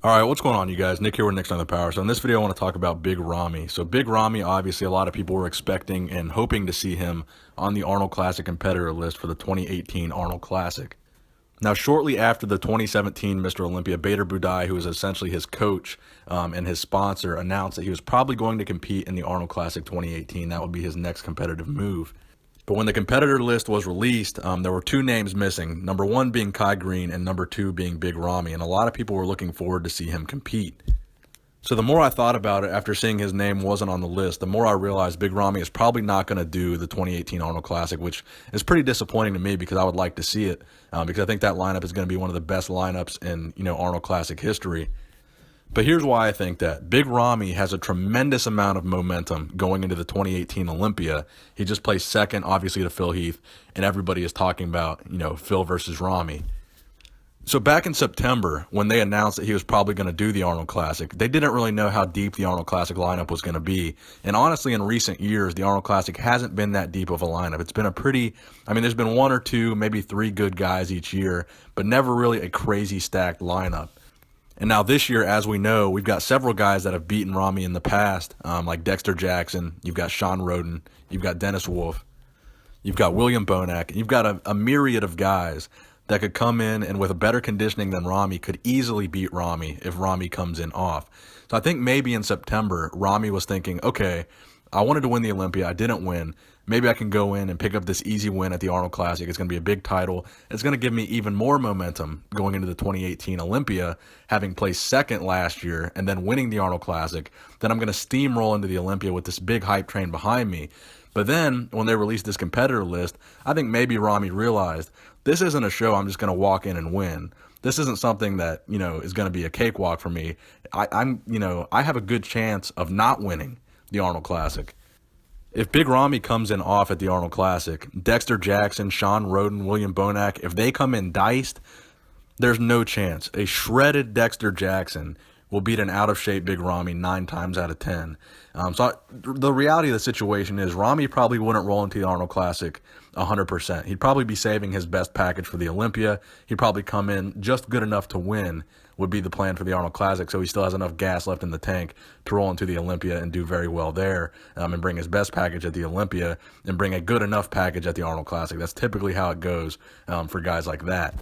All right, what's going on, you guys? Nick here with Nick's on the Power. So in this video, I want to talk about Big Ramy. So Big Ramy, obviously, a lot of people were expecting and hoping to see him on the Arnold Classic competitor list for the 2018 Arnold Classic. Now, shortly after the 2017 Mr. Olympia, Bader Budai, who was essentially his coach and his sponsor, announced that he was probably going to compete in the Arnold Classic 2018. That would be his next competitive move. But when the competitor list was released, there were two names missing. Number one being Kai Green and number two being Big Ramy. And a lot of people were looking forward to see him compete. So the more I thought about it after seeing his name wasn't on the list, the more I realized Big Ramy is probably not going to do the 2018 Arnold Classic, which is pretty disappointing to me because I would like to see it because I think that lineup is going to be one of the best lineups in Arnold Classic history. But here's why I think that. Big Ramy has a tremendous amount of momentum going into the 2018 Olympia. He just placed second, obviously, to Phil Heath, and everybody is talking about, Phil versus Ramy. So back in September, when they announced that he was probably going to do the Arnold Classic, they didn't really know how deep the Arnold Classic lineup was going to be. And honestly, in recent years, the Arnold Classic hasn't been that deep of a lineup. It's been there's been one or two, maybe three good guys each year, but never really a crazy stacked lineup. And now this year, as we know, we've got several guys that have beaten Ramy in the past, like Dexter Jackson. You've got Sean Roden. You've got Dennis Wolf. You've got William Bonac. And you've got a myriad of guys that could come in and with a better conditioning than Ramy could easily beat Ramy if Ramy comes in off. So I think maybe in September, Ramy was thinking, okay, I wanted to win the Olympia. I didn't win. Maybe I can go in and pick up this easy win at the Arnold Classic. It's going to be a big title. It's going to give me even more momentum going into the 2018 Olympia, having placed second last year and then winning the Arnold Classic. Then I'm going to steamroll into the Olympia with this big hype train behind me. But then when they released this competitor list, I think maybe Ramy realized this isn't a show I'm just going to walk in and win. This isn't something that, is going to be a cakewalk for me. I have a good chance of not winning the Arnold Classic. If Big Ramy comes in off at the Arnold Classic, Dexter Jackson, Sean Roden, William Bonac, if they come in diced, there's no chance. A shredded Dexter Jackson will beat an out-of-shape Big Ramy 9 times out of 10. The reality of the situation is Ramy probably wouldn't roll into the Arnold Classic 100%. He'd probably be saving his best package for the Olympia. He'd probably come in just good enough to win would be the plan for the Arnold Classic, so he still has enough gas left in the tank to roll into the Olympia and do very well there and bring his best package at the Olympia and bring a good enough package at the Arnold Classic. That's typically how it goes for guys like that.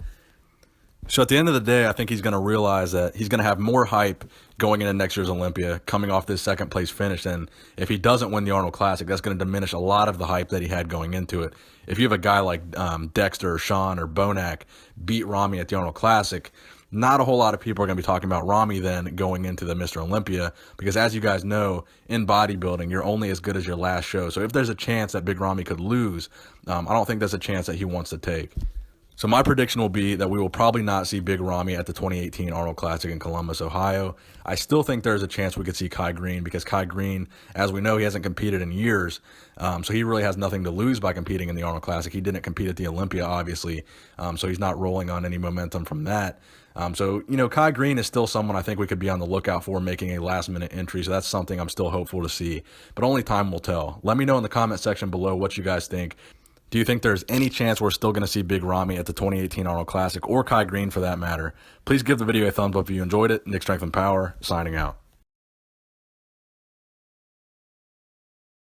So at the end of the day, I think he's going to realize that he's going to have more hype going into next year's Olympia, coming off this second place finish. And if he doesn't win the Arnold Classic, that's going to diminish a lot of the hype that he had going into it. If you have a guy like Dexter or Sean or Bonac beat Ramy at the Arnold Classic, not a whole lot of people are going to be talking about Ramy then going into the Mr. Olympia, because as you guys know, in bodybuilding, you're only as good as your last show. So if there's a chance that Big Ramy could lose, I don't think that's a chance that he wants to take. So my prediction will be that we will probably not see Big Ramy at the 2018 Arnold Classic in Columbus, Ohio. I still think there's a chance we could see Kai Green because Kai Green, as we know, he hasn't competed in years. So he really has nothing to lose by competing in the Arnold Classic. He didn't compete at the Olympia, obviously, so he's not rolling on any momentum from that. Kai Green is still someone I think we could be on the lookout for making a last-minute entry, so that's something I'm still hopeful to see. But only time will tell. Let me know in the comment section below what you guys think. Do you think there's any chance we're still going to see Big Ramy at the 2018 Arnold Classic, or Kai Green for that matter? Please give the video a thumbs up if you enjoyed it. Nick Strength and Power, signing out.